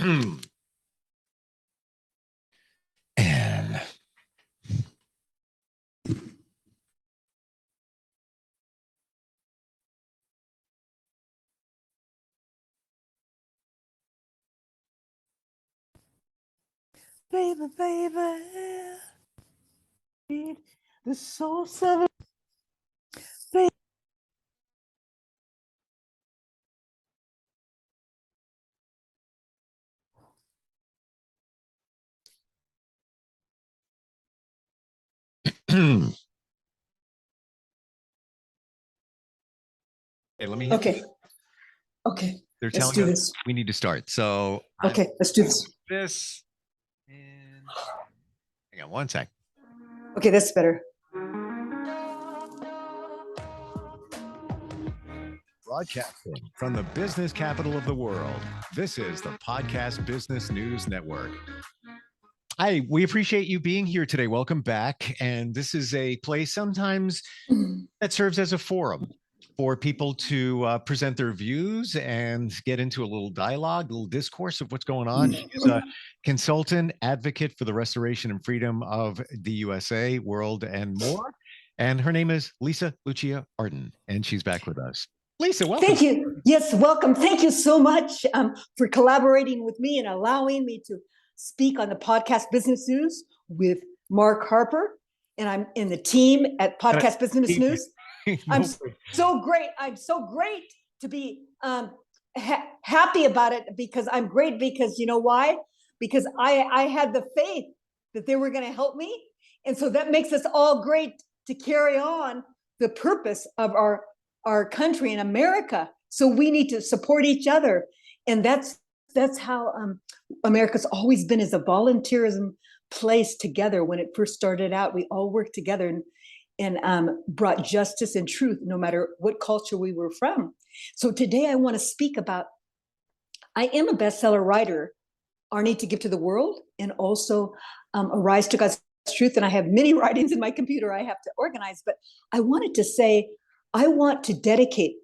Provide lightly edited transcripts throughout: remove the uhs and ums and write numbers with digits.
And baby, the soul seven. hey, let me. Okay. They're Let's telling do us this. we need to start. So Okay, let's do this. this and hang on one sec. Okay, that's better. Broadcasting from the business capital of the world. This is the Podcast Business News Network. Hi, we appreciate you being here today. Welcome back. And this is a place sometimes that serves as a forum for people to present their views and get into a little dialogue, a little discourse of what's going on. She's a consultant, advocate for the restoration and freedom of the USA, world, and more. And her name is Lisa Lucia Arden, and she's back with us. Lisa, welcome. Thank you. Yes, welcome. Thank you so much for collaborating with me and allowing me to speak on the Podcast Business News with Mark Harper. And I'm in the team at Podcast Business News. I'm so great. I'm so great to be happy about it because I'm great because you know why? Because I had the faith that they were going to help me. And so that makes us all great to carry on the purpose of our country in America. So we need to support each other. And that's how America's always been, as a volunteerism place together. When it first started out, we all worked together and brought justice and truth, no matter what culture we were from. So today I want to speak about, I am a bestseller writer, Our Need to Give to the World, and also Arise to God's Truth. And I have many writings in my computer I have to organize, but I wanted to say, I want to dedicate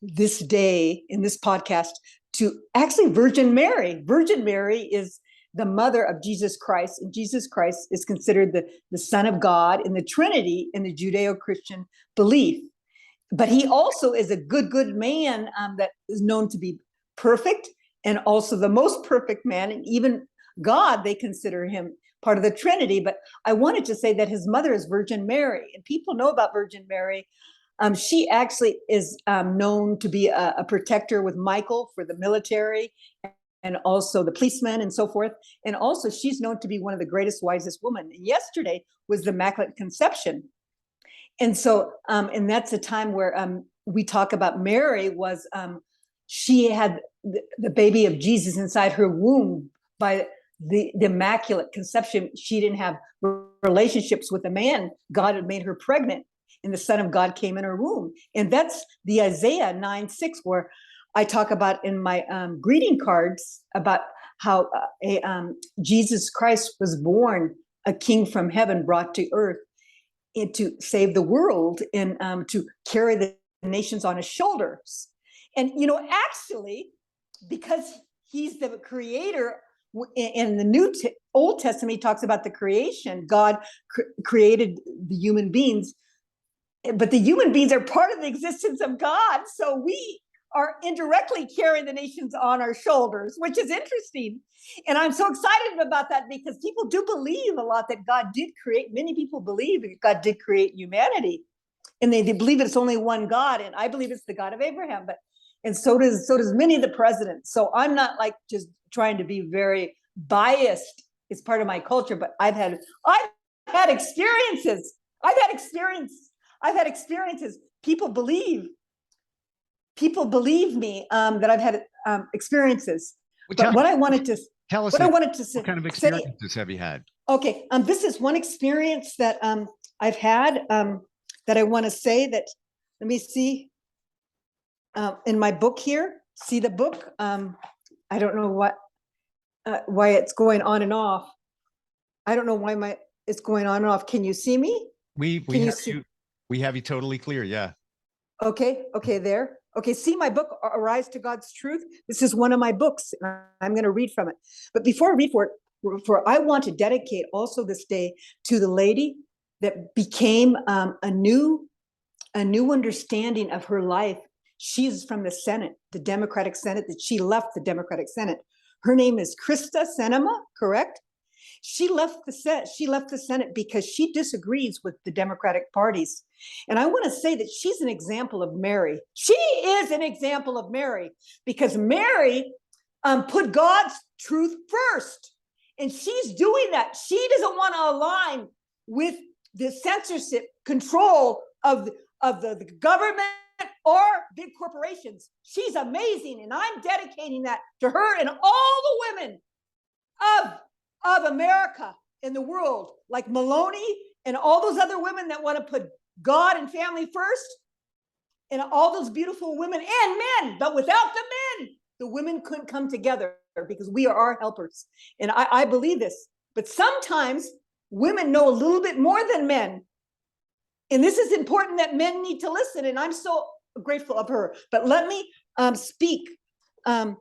this day in this podcast to actually Virgin Mary. Virgin Mary is the mother of Jesus Christ, and Jesus Christ is considered the Son of God in the Trinity in the Judeo-Christian belief. But he also is a good man that is known to be perfect, and also the most perfect man, and even God, they consider him part of the Trinity. But I wanted to say that his mother is Virgin Mary, and people know about Virgin Mary. She actually is known to be a protector with Michael for the military and also the policemen and so forth. And also she's known to be one of the greatest, wisest women. And yesterday was the Immaculate Conception. And so, and that's a time where we talk about Mary was, she had the baby of Jesus inside her womb by the Immaculate Conception. She didn't have relationships with a man. God had made her pregnant, and the Son of God came in her womb. And that's the Isaiah 9:6, where I talk about in my greeting cards about how Jesus Christ was born, a king from heaven brought to earth, and to save the world and to carry the nations on his shoulders. And, you know, actually, because he's the creator, in the Old Testament, he talks about the creation. God created the human beings, but the human beings are part of the existence of God. So we are indirectly carrying the nations on our shoulders, which is interesting. And I'm so excited about that because people do believe a lot that God did create. Many people believe that God did create humanity, and they believe it's only one God. And I believe it's the God of Abraham, and so does many of the presidents. So I'm not like just trying to be very biased. It's part of my culture, but I've had experiences. I've had experiences. People believe me that I've had experiences. But what I wanted to tell us, what kind of experiences have you had? Okay, this is one experience that I've had that I want to say that. Let me see. In my book here, see the book. I don't know why it's going on and off. I don't know why it's going on and off. Can you see me? We have you totally clear. Yeah. Okay. There. Okay, see my book, Arise to God's Truth? This is one of my books. I'm going to read from it. But before I read I want to dedicate also this day to the lady that became a new understanding of her life. She's from the Senate, the Democratic Senate, that she left the Democratic Senate. Her name is Krista Sinema, correct? She left the Senate because she disagrees with the Democratic parties. And I want to say that she's an example of Mary. She is an example of Mary because Mary put God's truth first. And she's doing that. She doesn't want to align with the censorship control of the government or big corporations. She's amazing. And I'm dedicating that to her and all the women of America in the world, like Maloney and all those other women that want to put God and family first, and all those beautiful women and men. But without the men, the women couldn't come together because we are our helpers. And I believe this. But sometimes women know a little bit more than men. And this is important that men need to listen. And I'm so grateful of her. But let me speak. Can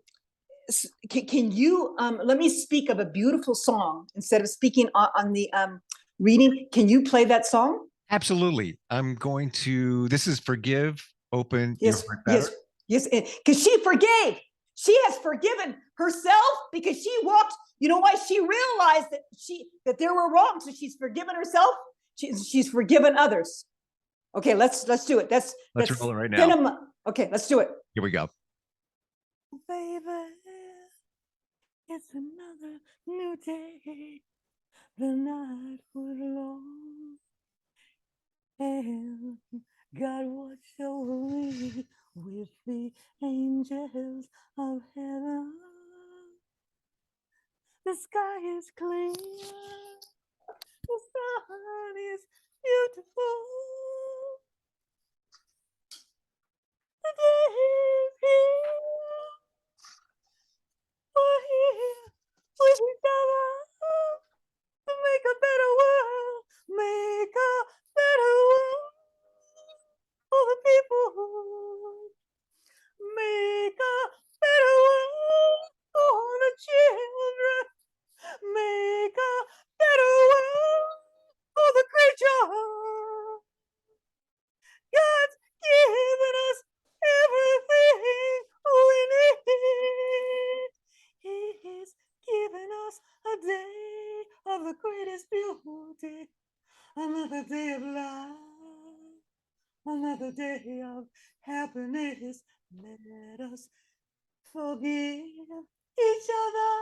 you let me speak of a beautiful song instead of speaking on the reading? Can you play that song? Absolutely. I'm going to, this is Forgive, Open Yes, Your Heart Better. yes, because she forgave. She has forgiven herself because she walked. You know why? She realized that there were wrong, so she's forgiven herself. She's forgiven others. Okay, let's do it. Let's roll it right now. Cinema. Okay, let's do it. Here we go. Baby, it's another new day. The night was long, and God watched over me with the angels of heaven. The sky is clear, the sun is beautiful. The day is here. We're here with each other to make a better world, make a better world for the people, make a better world for the children, make a better world for the creatures. God's given us everything we need. He's given us a day of the greatest beauty, another day of life, another day of happiness. Let us forgive each other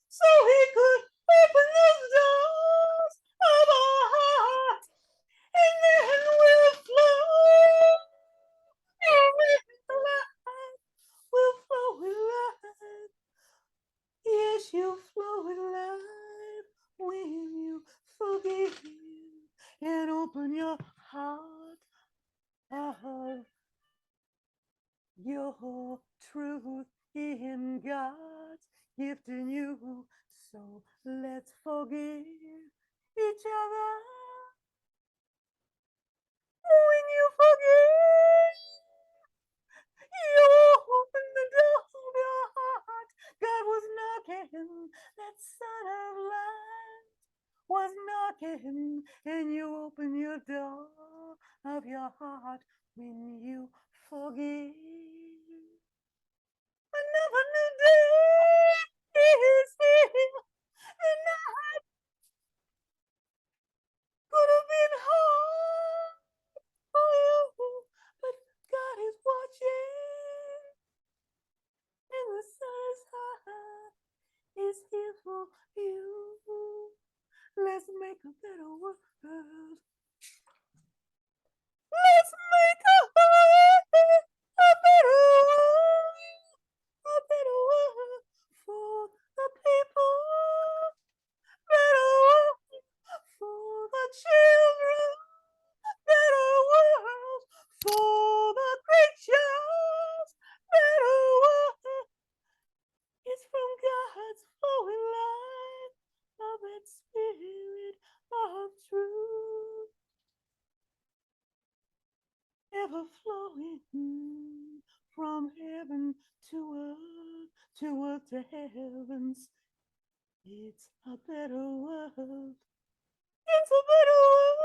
so He could open those doors of our heart, and then we'll flow. We'll flow with life. Yes, you flow with life when you forgive and open your heart of your truth in God's gift in you. So let's forgive each other. When you forgive, you open the door of your heart. God was knocking, that Son of Light was knocking, and you open your door of your heart when you forgive. Another new day is here. The night could have been hard for you, but God is watching, and the sun's heart is here for you. Let's make a better world. Let's make a better world. A better world for the people. Better world for the children. river flowing from heaven to earth to heavens. It's a better world. It's a better world.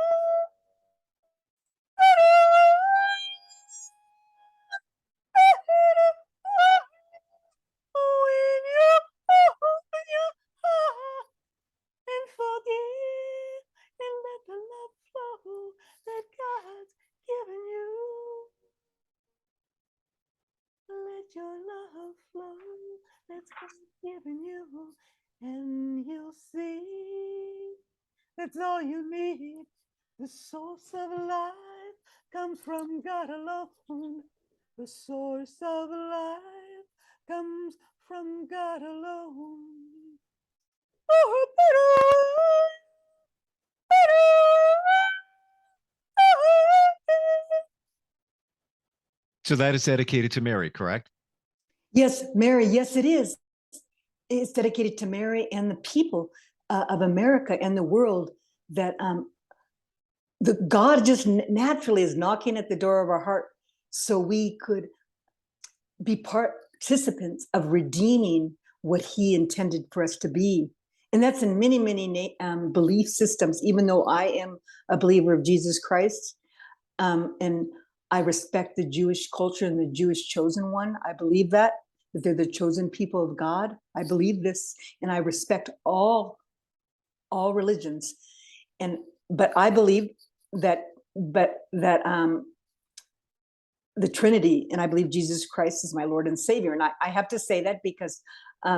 Better world. When you open your heart and forgive and let the love flow that God's given you. Let your love flow that's God's given you, and you'll see that's all you need. The source of life comes from God alone. The source of life comes from God alone. Oh, So that is dedicated to Mary, correct? Yes, Mary. Yes, it is. It's dedicated to Mary and the people of America and the world. That the God just naturally is knocking at the door of our heart, so we could be participants of redeeming what He intended for us to be. And that's in many, many belief systems. Even though I am a believer of Jesus Christ, and I respect the Jewish culture and the Jewish chosen one. I believe that they're the chosen people of God. I believe this, and I respect all religions. But I believe that the Trinity, and I believe Jesus Christ is my Lord and Savior. And I have to say that because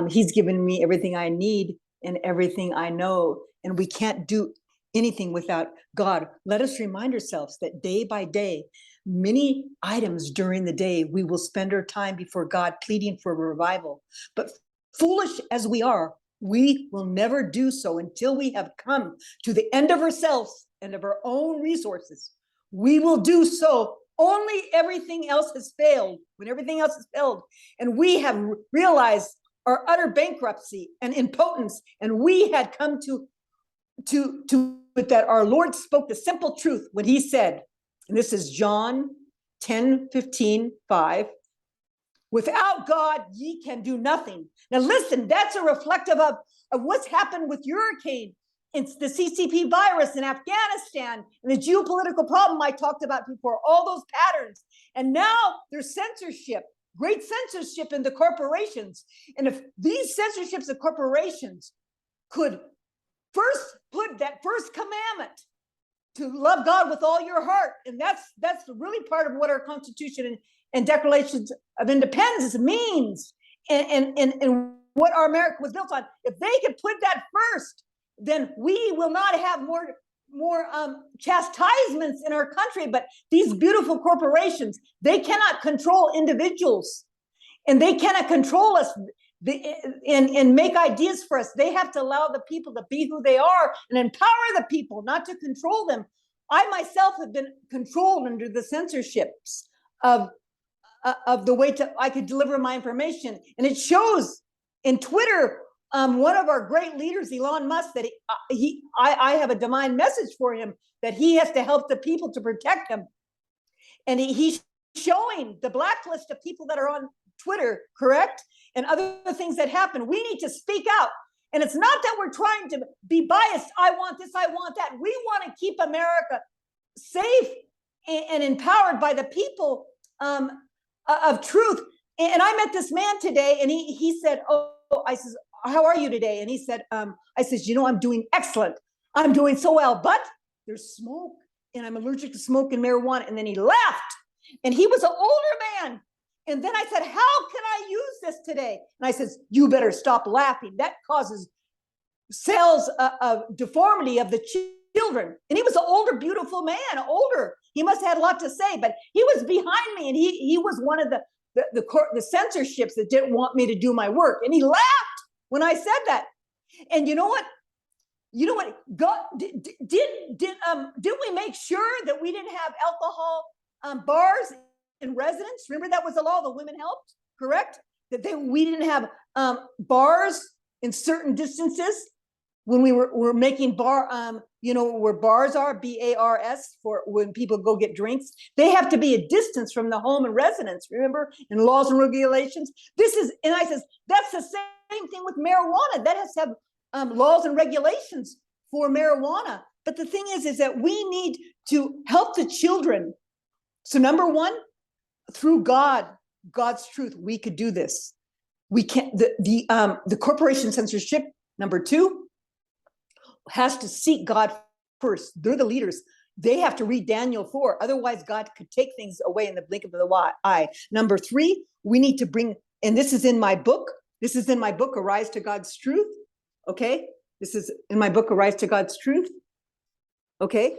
He's given me everything I need and everything I know, and we can't do anything without God. Let us remind ourselves that day by day, many items during the day, we will spend our time before God pleading for revival. But foolish as we are, we will never do so until we have come to the end of ourselves and of our own resources. We will do so only everything else has failed, when everything else has failed, and we have realized our utter bankruptcy and impotence, and we had come to that our Lord spoke the simple truth when He said, and this is John 10:15, 5, without God ye can do nothing. Now listen, that's a reflective of what's happened with hurricane. It's the CCP virus in Afghanistan and the geopolitical problem I talked about before, all those patterns. And now there's censorship, great censorship in the corporations. And if these censorships of corporations could first put that first commandment to love God with all your heart, and that's really part of what our Constitution and Declarations of Independence means, and what our America was built on. If they could put that first, then we will not have more chastisements in our country. But these beautiful corporations, they cannot control individuals, and they cannot control us and make ideas for us. They have to allow the people to be who they are and empower the people, not to control them. I myself have been controlled under the censorships of the way I could deliver my information, and it shows in Twitter. One of our great leaders, Elon Musk, that I have a divine message for him that he has to help the people to protect them, and he's showing the blacklist of people that are on Twitter, correct, and other things that happen. We need to speak out, and it's not that we're trying to be biased. I want this, I want that. We want to keep America safe and empowered by the people of truth. And I met this man today, and he said, "Oh," I says, "How are you today?" And he said, "I says, I'm doing excellent. I'm doing so well, but there's smoke, and I'm allergic to smoke and marijuana." And then he laughed, and he was an older man. And then I said, "How can I use this today?" And I says, "You better stop laughing. That causes cells of deformity of the children." And he was an older, beautiful man, older. He must have had a lot to say, but he was behind me, and he was one of the censorships that didn't want me to do my work. And he laughed when I said that. And you know what? God did we make sure that we didn't have alcohol bars in residence? Remember, that was the law. The women helped, correct? That we didn't have bars in certain distances when we were making where bars are, BARS, for when people go get drinks. They have to be a distance from the home and residence, remember, in laws and regulations. And I says, that's the same thing with marijuana. That has to have laws and regulations for marijuana. But the thing is that we need to help the children. So number one, through God's truth, we could do this. We can't, the corporation censorship, number two, has to seek God first. They're the leaders. They have to read Daniel 4. Otherwise, God could take things away in the blink of the eye. Number three, we need to bring, and this is in my book. This is in my book, Arise to God's Truth. Okay. This is in my book, Arise to God's Truth. Okay.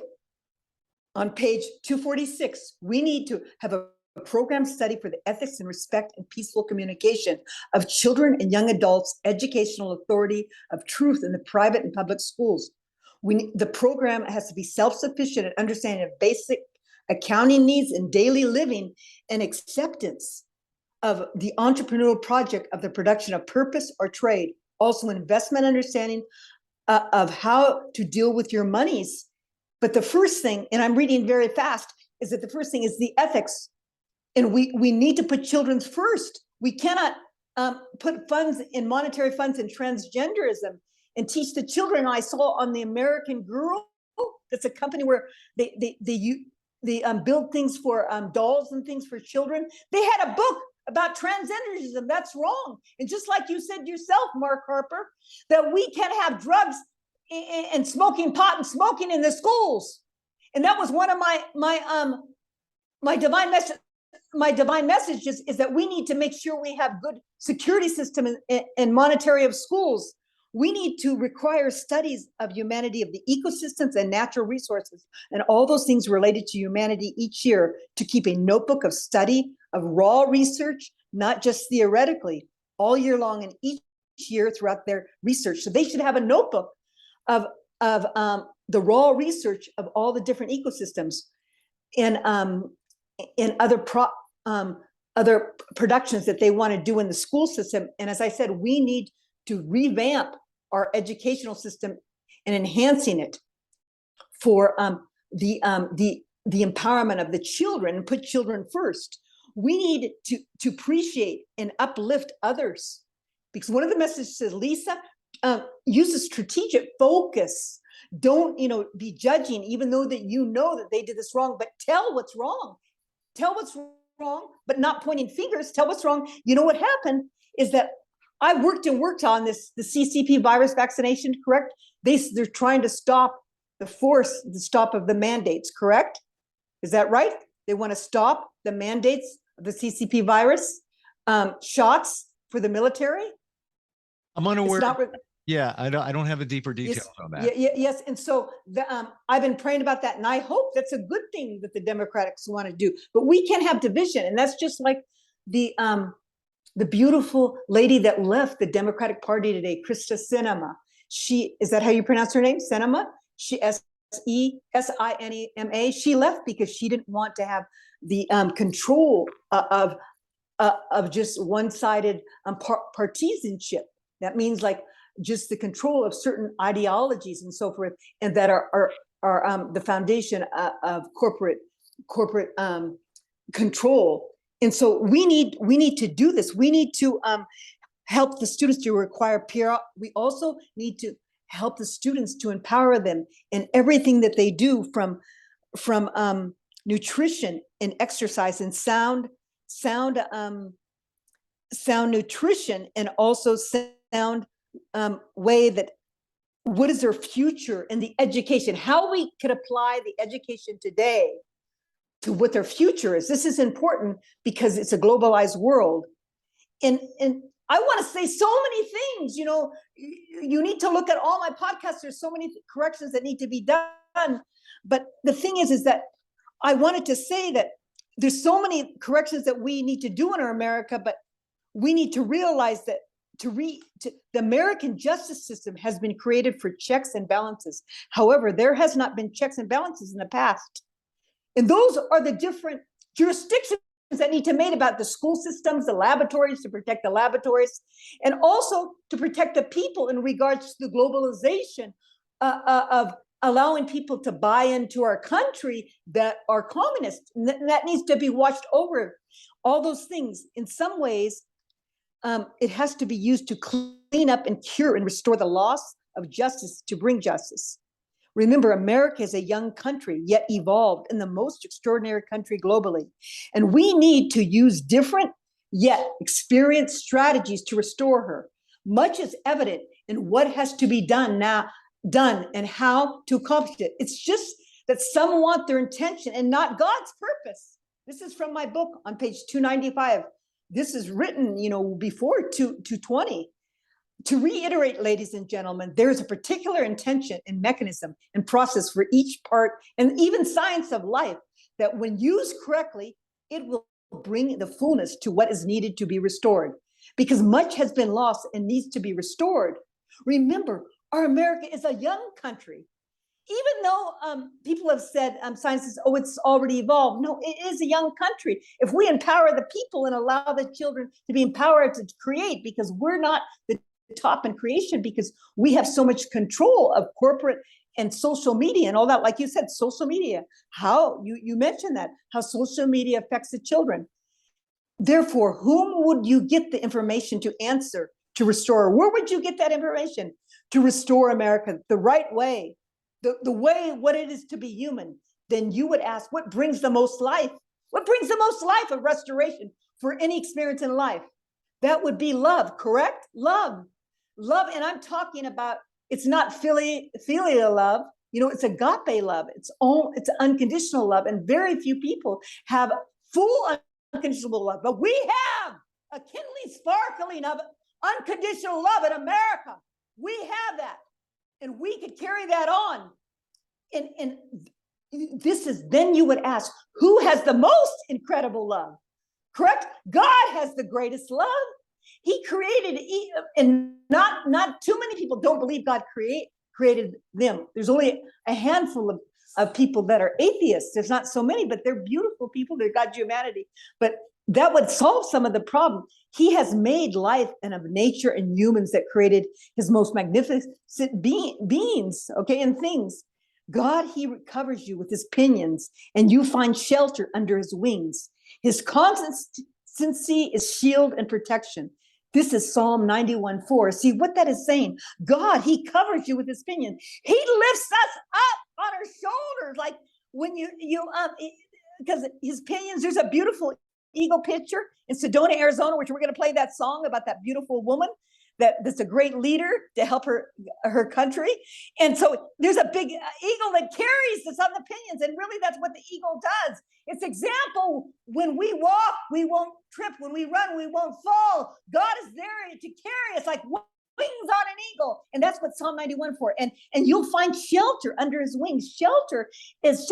On page 246, we need to have a program study for the ethics and respect and peaceful communication of children and young adults, educational authority of truth in the private and public schools. The program has to be self-sufficient in understanding of basic accounting needs and daily living and acceptance of the entrepreneurial project of the production of purpose or trade. Also investment understanding of how to deal with your monies. But the first thing, and I'm reading very fast, is that the first thing is the ethics. And we need to put children first. We cannot put monetary funds in transgenderism and teach the children. I saw on the American Girl, that's a company where they build things for dolls and things for children. They had a book about transgenderism. That's wrong. And just like you said yourself, Mark Harper, that we can't have drugs and smoking pot and smoking in the schools. And that was one of my divine message. My divine message is that we need to make sure we have good security system and monetary of schools. We need to require studies of humanity, of the ecosystems and natural resources, and all those things related to humanity each year, to keep a notebook of study, of raw research, not just theoretically, all year long and each year throughout their research. So they should have a notebook of the raw research of all the different ecosystems and other productions that they want to do in the school system. And as I said, we need to revamp our educational system and enhancing it for the empowerment of the children and put children first. We need to appreciate and uplift others, because one of the messages says, Lisa, use a strategic focus. Don't be judging, even though that they did this wrong, but tell what's wrong. Tell what's wrong, but not pointing fingers. Tell what's wrong. You know what happened is that I worked on the CCP virus vaccination, correct? They're trying to stop the stop of the mandates, correct? Is that right? They want to stop the mandates of the CCP virus shots for the military. I'm unaware. Yeah, I don't have a deeper details on that. Yes, and so I've been praying about that, and I hope that's a good thing that the Democrats want to do. But we can't have division, and that's just like the beautiful lady that left the Democratic Party today, Krista Sinema. Is that how you pronounce her name? Sinema. She Sinema. She left because she didn't want to have the control of just one-sided partisanship. That means like just the control of certain ideologies and so forth, and that are the foundation of corporate control. And so we need to do this. We need to help the students to require peer. We also need to help the students to empower them in everything that they do, from nutrition and exercise and sound nutrition, and also sound way that what is their future in the education, how we could apply the education today to what their future is. This is important because it's a globalized world. And I want to say so many things, you need to look at all my podcasts. There's so many corrections that need to be done. But the thing is that I wanted to say that there's so many corrections that we need to do in our America, but we need to realize that the American justice system has been created for checks and balances. However, there has not been checks and balances in the past. And those are the different jurisdictions that need to be made about the school systems, the laboratories, to protect the laboratories, and also to protect the people in regards to the globalization of allowing people to buy into our country that are communist. That needs to be watched over. All those things, in some ways, it has to be used to clean up and cure and restore the loss of justice, to bring justice. Remember, America is a young country, yet evolved, and the most extraordinary country globally. And we need to use different yet experienced strategies to restore her. Much is evident in what has to be done and how to accomplish it. It's just that some want their intention and not God's purpose. This is from my book on page 295. This is written, before 220. To reiterate, ladies and gentlemen, there is a particular intention and mechanism and process for each part and even science of life that when used correctly, it will bring the fullness to what is needed to be restored, because much has been lost and needs to be restored. Remember, our America is a young country. Even though people have said, science says, oh, it's already evolved. No, it is a young country. If we empower the people and allow the children to be empowered to create, because we're not the top in creation, because we have so much control of corporate and social media and all that. Like you said, social media, how you mentioned that, how social media affects the children. Therefore, whom would you get the information to answer, to restore? Where would you get that information to restore America the right way, the way what it is to be human? Then you would ask, what brings the most life? What brings the most life of restoration for any experience in life? That would be love, correct? Love. And I'm talking about, it's not filial love, it's agape love. It's unconditional love. And very few people have full unconditional love, but we have a kindling, sparkling of unconditional love in America. We have that, and we could carry that on. And this is, then you would ask, who has the most incredible love? Correct? God has the greatest love. He created, and not too many people don't believe God created them. There's only a handful of people that are atheists. There's not so many, but they're beautiful people. They're God's humanity. But that would solve some of the problem. He has made life and of nature and humans that created his most magnificent beings, okay, and things. God, he covers you with his pinions, and you find shelter under his wings. His constancy is shield and protection. This is Psalm 91:4. See what that is saying? God, he covers you with his pinions. He lifts us up on our shoulders, like when you because his pinions. There's a beautiful eagle picture in Sedona, Arizona, which we're going to play that song about that beautiful woman that's a great leader to help her country. And so there's a big eagle that carries us on the pinions, and really that's what the eagle does. It's example, when we walk, we won't trip. When we run, we won't fall. God is there to carry us like wings on an eagle. And that's what Psalm 91 for. And you'll find shelter under his wings. Shelter, is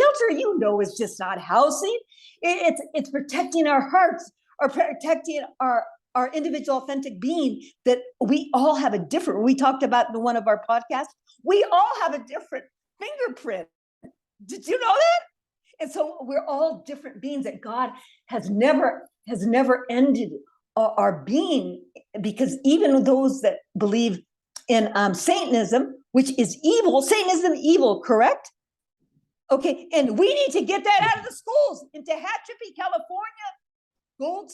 just not housing. It's protecting our hearts, or protecting our individual authentic being, that we all have a different, we talked about in one of our podcasts, we all have a different fingerprint. Did you know that? And so we're all different beings, that God has never ended our being, because even those that believe in Satanism, which is evil, Satanism evil, correct? Okay, and we need to get that out of the schools. In Tehachapi, California, Gold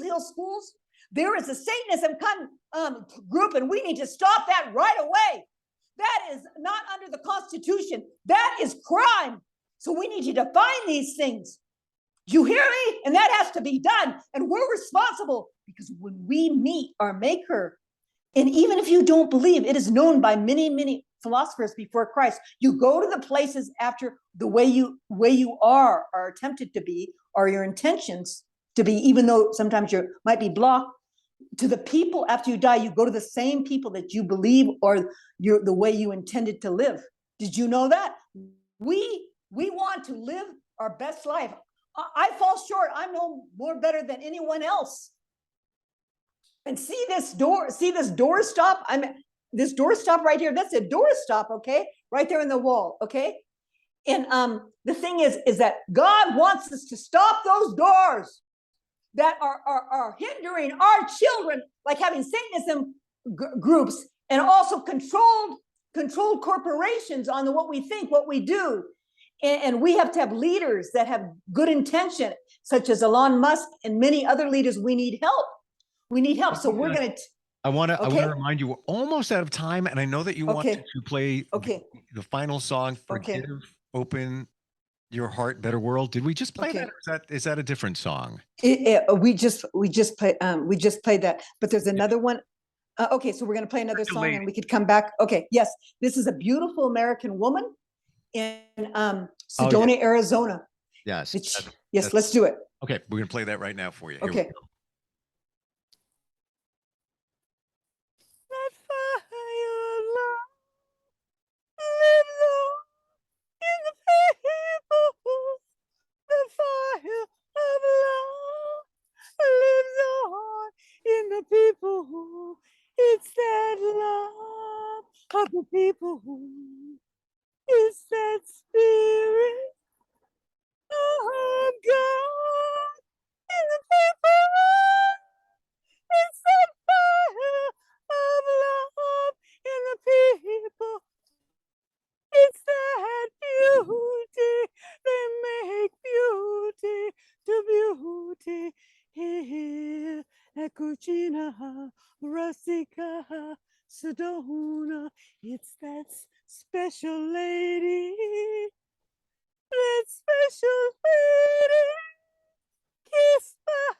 Hill schools, there is a Satanism group, and we need to stop that right away. That is not under the Constitution. That is crime. So we need to define these things. Do you hear me? And that has to be done. And we're responsible, because when we meet our Maker, and even if you don't believe, it is known by many, many philosophers before Christ, you go to the places after the way you are attempted to be, or your intentions to be, even though sometimes you might be blocked, to the people after you die, you go to the same people that you believe, or the way you intended to live. Did you know that? We want to live our best life. I fall short. I'm no more better than anyone else. And see this door stop? This door stop right here. That's a door stop, okay? Right there in the wall, okay? And the thing is that God wants us to stop those doors that are hindering our children, like having Satanism groups, and also controlled controlled corporations on what we think, what we do. And we have to have leaders that have good intention, such as Elon Musk and many other leaders. We need help. We need help. So we're going to. I want to Okay. remind you, we're almost out of time, and I know that you wanted to play the final song, "Forgive, Open Your Heart, Better World." Did we just play that, or is that a different song? We just played that, but there's another one. Okay, so we're going to play another song, and we could come back. Okay, yes, this is a beautiful American woman in Sedona, Arizona. Yes. Yes, let's do it. Okay, we're going to play that right now for you. Here okay. That fire of love lives on in the people. The fire of love lives on in the people. It's that love of the people. It's that spirit of God in the people. It's that fire of love in the people. It's that beauty they make beauty to beauty here at Cucina Rustica Sedona. It's that special lady, that special lady kissed by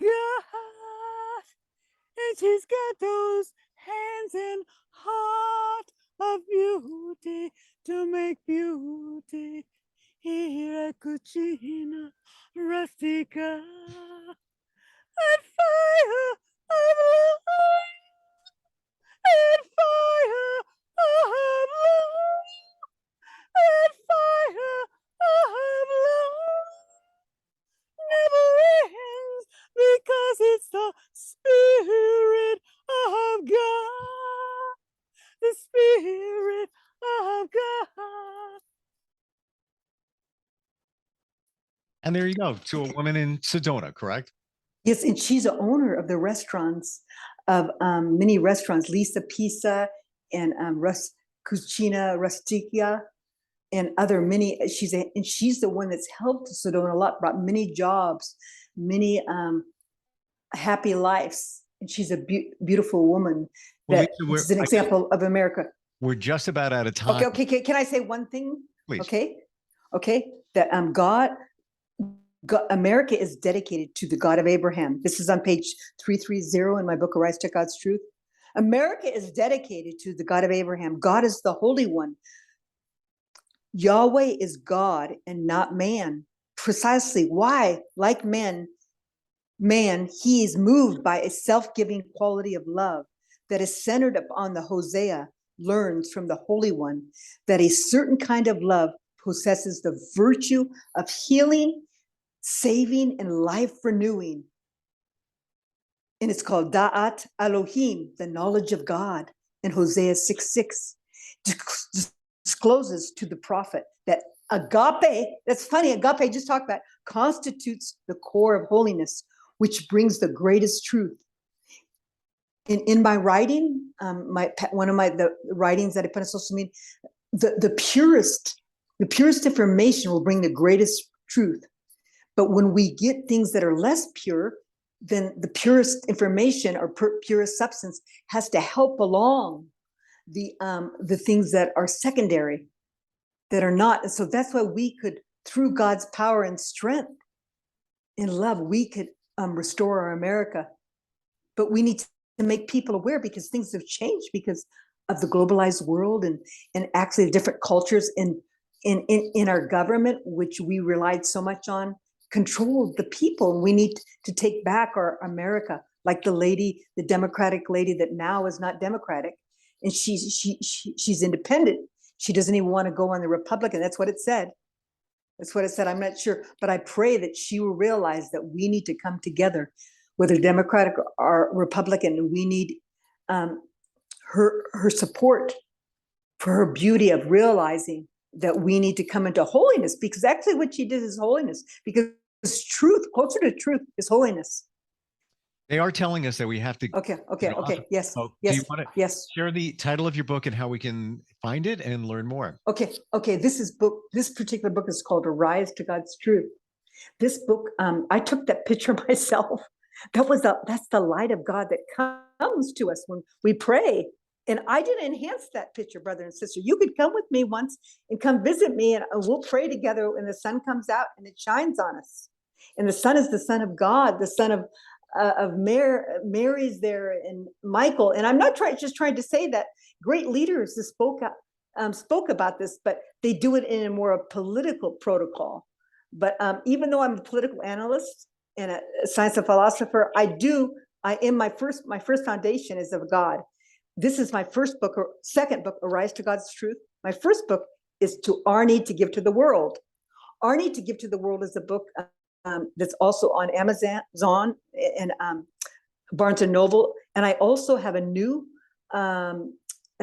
God, and she's got those hands and heart of beauty to make beauty here at Cucina Rustica. And fire of love, and fire of love, and fire of love never ends, because it's the Spirit of God, the Spirit of God. And there you go, to a woman in Sedona, correct? Yes, and she's the owner of the restaurants, of many restaurants, Lisa Pizza and Cucina Rustica, and other many. She's the one that's helped Sedona a lot, brought many jobs, many happy lives. And she's a beautiful woman. That is an example of America. We're just about out of time. Okay. Can I say one thing? Please. Okay. That America is dedicated to the God of Abraham. This is on page 330 in my book, Arise to God's Truth. America is dedicated to the God of Abraham. God is the Holy One. Yahweh is God and not man. Precisely why, like man, he is moved by a self-giving quality of love that is centered upon the Hosea, learns from the Holy One that a certain kind of love possesses the virtue of healing, saving, and life renewing. And it's called Da'at Elohim, the knowledge of God. In Hosea 6:6, discloses to the prophet that agape, that's funny, agape, just talk about, constitutes the core of holiness, which brings the greatest truth. In my writing, one of the writings that I put on social media, the purest information will bring the greatest truth. But when we get things that are less pure, then the purest information or purest substance has to help along the things that are secondary, that are not. And so that's why we could, through God's power and strength in love, we could restore our America. But we need to make people aware, because things have changed because of the globalized world and actually the different cultures in our government, which we relied so much on, control the people. We need to take back our America, like the Democratic lady that now is not Democratic, and she's independent. She doesn't even want to go on the Republican. That's what it said. I'm not sure, but I pray that she will realize that we need to come together, whether Democratic or Republican, and we need her support for her beauty of realizing that we need to come into holiness, because actually what she did is holiness, because truth, closer to truth, is holiness. They are telling us that we have to Okay, get off. yes, So do yes, you want to yes. share the title of your book and how we can find it and learn more? Okay. This particular book is called Arise to God's Truth. This book, I took that picture myself. That's the light of God that comes to us when we pray. And I didn't enhance that picture, brother and sister. You could come with me once and come visit me, and we'll pray together. And the sun comes out and it shines on us. And the sun is the son of God, the son of Mary's there, and Michael. And I'm not just trying to say that great leaders spoke about this, but they do it in a more political protocol. But even though I'm a political analyst and a science and philosopher, my first foundation is of God. This is my first book, or second book, Arise to God's Truth. My first book is Our Need to Give to the World. Our Need to Give to the World is a book that's also on Amazon and Barnes and Noble. And I also have a new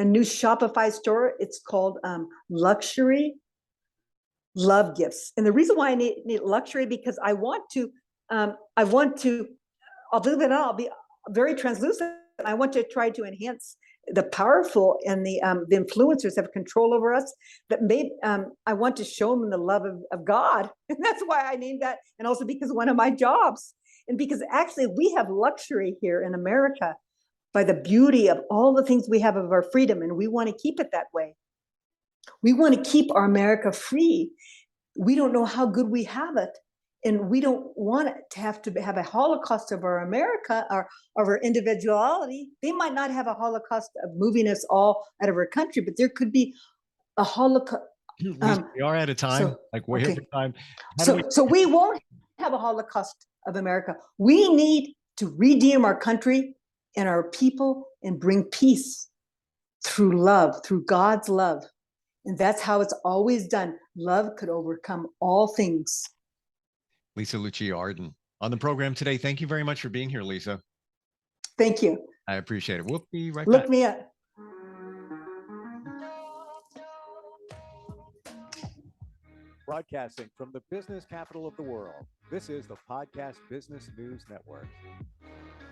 Shopify store. It's called Luxury Love Gifts. And the reason why I need luxury, because I want to, I'll believe it or not, I'll be very translucent. I want to try to enhance the powerful and the influencers have control over us. That I want to show them the love of God, and that's why I named that. And also because one of my jobs, and because actually we have luxury here in America by the beauty of all the things we have of our freedom, and we want to keep it that way. We want to keep our America free. We don't know how good we have it. And we don't want it to have a Holocaust of our America or of our individuality. They might not have a Holocaust of moving us all out of our country, but there could be a Holocaust. We are out of time, way over time. So we won't have a Holocaust of America. We need to redeem our country and our people and bring peace through love, through God's love. And that's how it's always done. Love could overcome all things. Lisa Lucia Arden on the program today. Thank you very much for being here, Lisa. Thank you. I appreciate it. We'll be right back. Look me up. Broadcasting from the business capital of the world, this is the Podcast Business News Network.